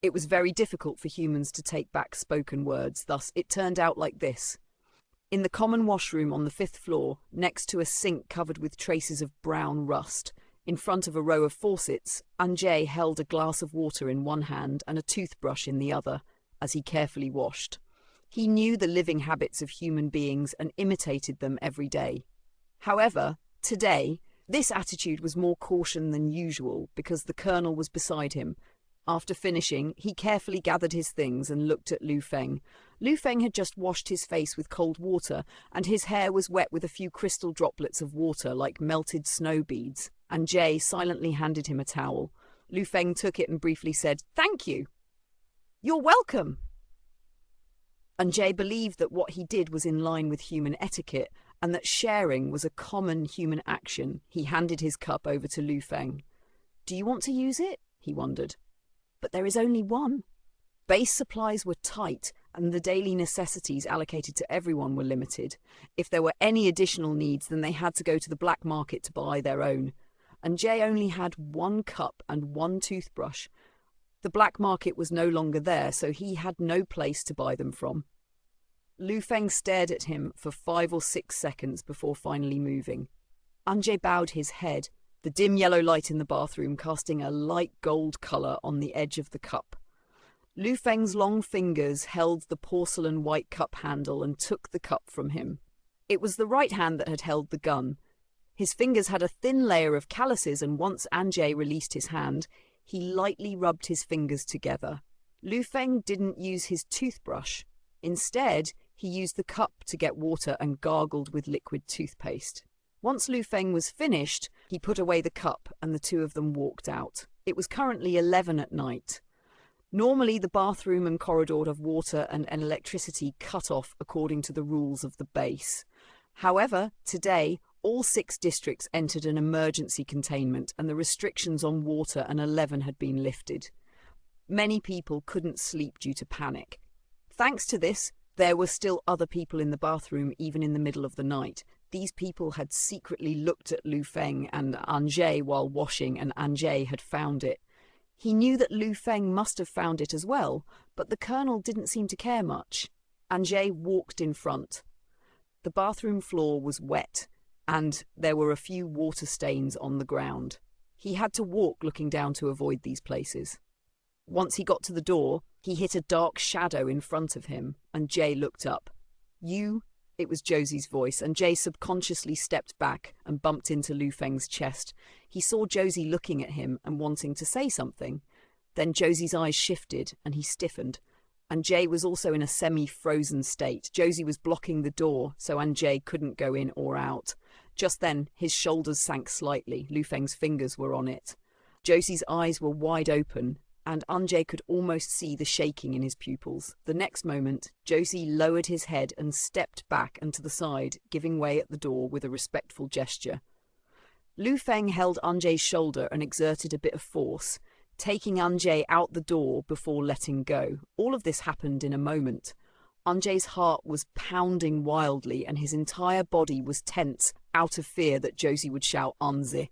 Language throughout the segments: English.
It was very difficult for humans to take back spoken words, thus it turned out like this. In the common washroom on the 5th floor, next to a sink covered with traces of brown rust, in front of a row of faucets, Anjay held a glass of water in one hand and a toothbrush in the other, as he carefully washed. He knew the living habits of human beings and imitated them every day. However, today, this attitude was more caution than usual because the colonel was beside him. After finishing, he carefully gathered his things and looked at Lu Feng. Lu Feng had just washed his face with cold water, and his hair was wet with a few crystal droplets of water like melted snow beads. Anjay silently handed him a towel. Lu Feng took it and briefly said, "Thank you." "You're welcome." Anjay believed that what he did was in line with human etiquette and that sharing was a common human action. He handed his cup over to Lu Feng. "Do you want to use it?" he wondered. "But there is only one." Base supplies were tight and the daily necessities allocated to everyone were limited. If there were any additional needs, then they had to go to the black market to buy their own. Anjay only had one cup and one toothbrush. The black market was no longer there, so he had no place to buy them from. Lu Feng stared at him for 5 or 6 seconds before finally moving. Anjay bowed his head, the dim yellow light in the bathroom casting a light gold colour on the edge of the cup. Lu Feng's long fingers held the porcelain white cup handle and took the cup from him. It was the right hand that had held the gun. His fingers had a thin layer of calluses, and once Anjay released his hand, he lightly rubbed his fingers together. Lu Feng didn't use his toothbrush. Instead, he used the cup to get water and gargled with liquid toothpaste. Once Lu Feng was finished, he put away the cup and the two of them walked out. It was currently 11 at night. Normally, the bathroom and corridor of water and electricity cut off according to the rules of the base. However, today, all 6 districts entered an emergency containment and the restrictions on water and 11 had been lifted. Many people couldn't sleep due to panic. Thanks to this, there were still other people in the bathroom even in the middle of the night. These people had secretly looked at Lu Feng and Anjay while washing, and Anjay had found it. He knew that Lu Feng must have found it as well, but the colonel didn't seem to care much. Anjay walked in front. The bathroom floor was wet, and there were a few water stains on the ground. He had to walk looking down to avoid these places. Once he got to the door, he hit a dark shadow in front of him, and Jay looked up. "You?" It was Josie's voice, and Jay subconsciously stepped back and bumped into Lu Feng's chest. He saw Josie looking at him and wanting to say something. Then Josie's eyes shifted, and he stiffened. Anjay was also in a semi-frozen state. Josie was blocking the door, so Anjay couldn't go in or out. Just then, his shoulders sank slightly. Lu Feng's fingers were on it. Josie's eyes were wide open, and Anjay could almost see the shaking in his pupils. The next moment, Josie lowered his head and stepped back and to the side, giving way at the door with a respectful gesture. Lu Feng held Anjay's shoulder and exerted a bit of force, taking Anjay out the door before letting go. All of this happened in a moment. Anjay's heart was pounding wildly and his entire body was tense out of fear that Josie would shout "Anze"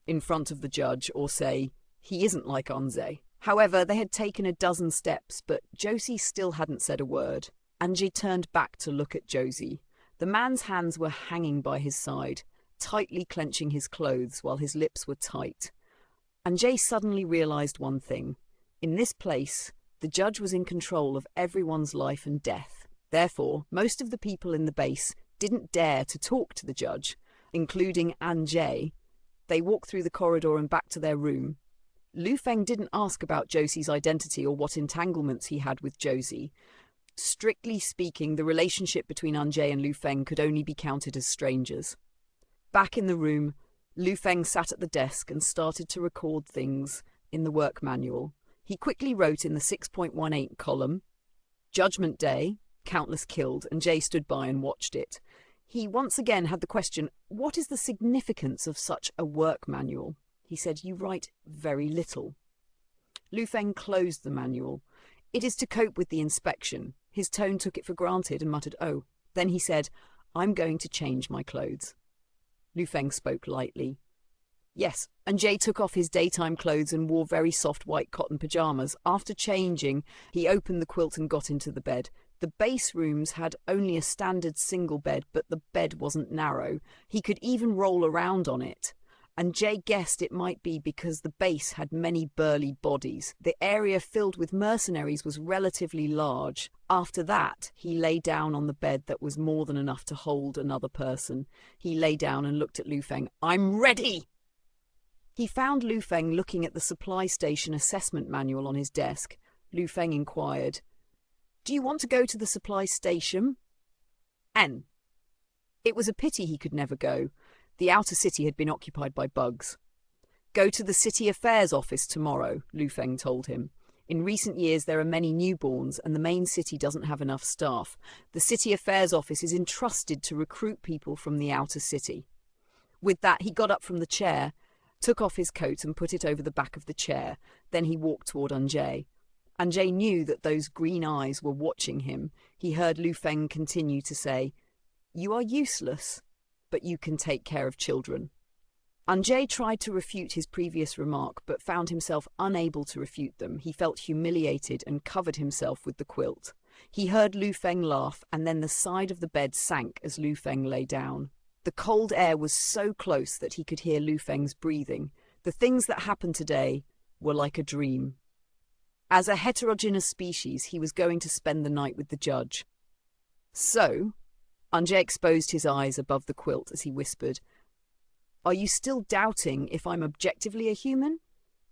in front of the judge or say, "He isn't like Anze." However, they had taken a dozen steps, but Josie still hadn't said a word. Anjay turned back to look at Josie. The man's hands were hanging by his side, tightly clenching his clothes while his lips were tight. Anjay suddenly realized one thing. In this place, the judge was in control of everyone's life and death. Therefore, most of the people in the base didn't dare to talk to the judge, including Anjay. They walked through the corridor and back to their room. Lu Feng didn't ask about Josie's identity or what entanglements he had with Josie. Strictly speaking, the relationship between Anjay and Lu Feng could only be counted as strangers. Back in the room, Lu Feng sat at the desk and started to record things in the work manual. He quickly wrote in the 6.18 column, "Judgment Day, countless killed," and Jay stood by and watched it. He once again had the question, what is the significance of such a work manual? He said, "You write very little." Lu Feng closed the manual. "It is to cope with the inspection." His tone took it for granted and muttered, "Oh." Then he said, "I'm going to change my clothes." Lu Feng spoke lightly. Yes, and Jay took off his daytime clothes and wore very soft white cotton pajamas. After changing, he opened the quilt and got into the bed. The base rooms had only a standard single bed, but the bed wasn't narrow. He could even roll around on it. And Jay guessed it might be because the base had many burly bodies. The area filled with mercenaries was relatively large. After that, he lay down on the bed that was more than enough to hold another person. He lay down and looked at Lu Feng. "I'm ready!" He found Lu Feng looking at the supply station assessment manual on his desk. Lu Feng inquired, "Do you want to go to the supply station?" "N." It was a pity he could never go. The outer city had been occupied by bugs. "Go to the city affairs office tomorrow," Lu Feng told him. "In recent years there are many newborns and the main city doesn't have enough staff. The city affairs office is entrusted to recruit people from the outer city." With that, he got up from the chair, took off his coat and put it over the back of the chair. Then he walked toward Anjay. Anjay knew that those green eyes were watching him. He heard Lu Feng continue to say, "You are useless, but you can take care of children." Anjay tried to refute his previous remark, but found himself unable to refute them. He felt humiliated and covered himself with the quilt. He heard Lu Feng laugh, and then the side of the bed sank as Lu Feng lay down. The cold air was so close that he could hear Lu Feng's breathing. The things that happened today were like a dream. As a heterogeneous species, he was going to spend the night with the judge. "So," Anjay exposed his eyes above the quilt as he whispered, "are you still doubting if I'm objectively a human?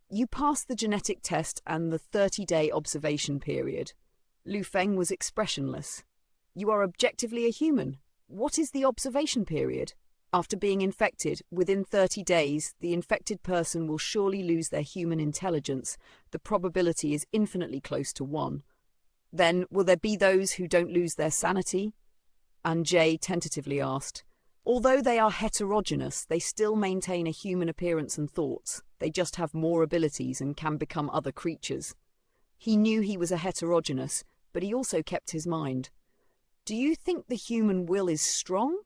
You passed the genetic test and the 30-day observation period." Lu Feng was expressionless. "You are objectively a human. What is the observation period?" "After being infected, within 30 days, the infected person will surely lose their human intelligence. The probability is infinitely close to 1. Then, will there be those who don't lose their sanity?" Anjay tentatively asked. "Although they are heterogeneous, they still maintain a human appearance and thoughts. They just have more abilities and can become other creatures." He knew he was a heterogeneous, but he also kept his mind. "Do you think the human will is strong?"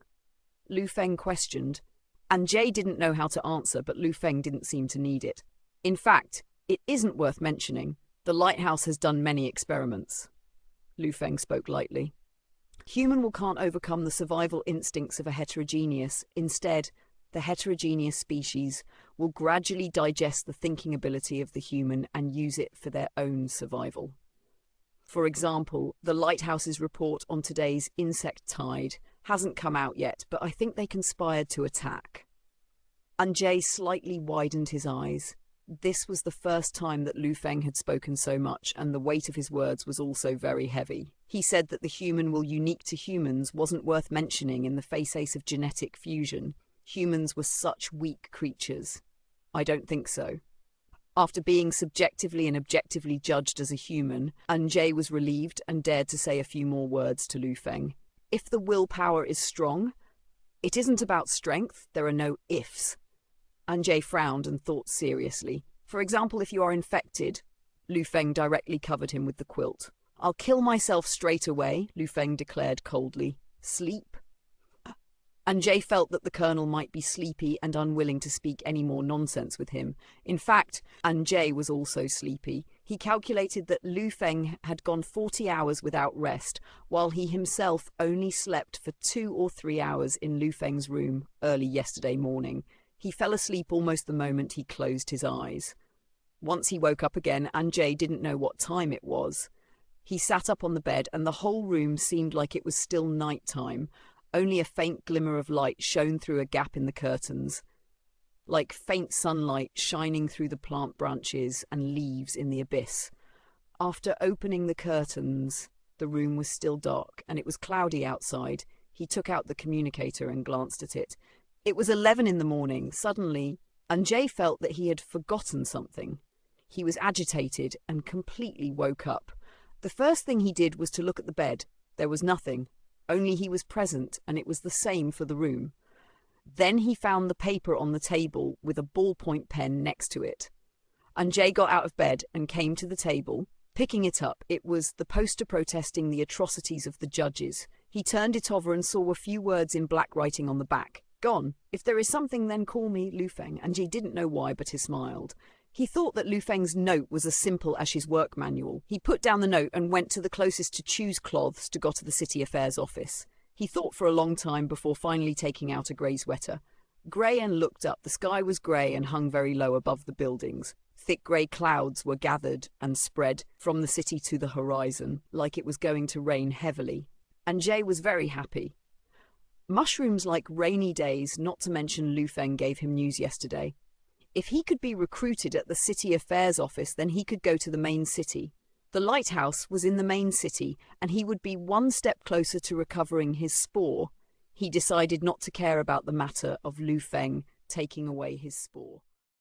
Lu Feng questioned. Anjay didn't know how to answer, but Lu Feng didn't seem to need it. "In fact, it isn't worth mentioning. The lighthouse has done many experiments." Lu Feng spoke lightly. "Human will can't overcome the survival instincts of a heterogeneous. Instead, the heterogeneous species will gradually digest the thinking ability of the human and use it for their own survival. For example, the lighthouse's report on today's insect tide hasn't come out yet, but I think they conspired to attack." Anjay slightly widened his eyes. This was the first time that Lu Feng had spoken so much, and the weight of his words was also very heavy. He said that the human will unique to humans wasn't worth mentioning in the face of genetic fusion. Humans were such weak creatures. "I don't think so." After being subjectively and objectively judged as a human, Anjay was relieved and dared to say a few more words to Lu Feng. "If the willpower is strong, it isn't about strength, there are no ifs." Anjay frowned and thought seriously. "For example, if you are infected," Lu Feng directly covered him with the quilt. "I'll kill myself straight away," Lu Feng declared coldly. "Sleep?" Anjay felt that the colonel might be sleepy and unwilling to speak any more nonsense with him. In fact, Anjay was also sleepy. He calculated that Lu Feng had gone 40 hours without rest, while he himself only slept for 2 or 3 hours in Lu Feng's room early yesterday morning. He fell asleep almost the moment he closed his eyes. Once he woke up again, Anjay didn't know what time it was. He sat up on the bed and the whole room seemed like it was still night time. Only a faint glimmer of light shone through a gap in the curtains, like faint sunlight shining through the plant branches and leaves in the abyss. After opening the curtains, the room was still dark and it was cloudy outside. He took out the communicator and glanced at it. It was 11 in the morning. Suddenly, Anjay felt that he had forgotten something. He was agitated and completely woke up. The first thing he did was to look at the bed. There was nothing. Only he was present, and it was the same for the room. Then he found the paper on the table with a ballpoint pen next to it. Anjay got out of bed and came to the table. Picking it up, it was the poster protesting the atrocities of the judges. He turned it over and saw a few words in black writing on the back. Gone. If there is something, then call me Lu Feng, and Jie didn't know why, but he smiled. He thought that Lu Feng's note was as simple as his work manual. He put down the note and went to the closest to choose cloths to go to the city affairs office. He thought for a long time before finally taking out a grey sweater. Grey, and looked up. The sky was grey and hung very low above the buildings. Thick grey clouds were gathered and spread from the city to the horizon, like it was going to rain heavily. And Jay was very happy. Mushrooms like rainy days, not to mention Lu Feng gave him news yesterday. If he could be recruited at the city affairs office, then he could go to the main city. The lighthouse was in the main city, and he would be one step closer to recovering his spore. He decided not to care about the matter of Lu Feng taking away his spore.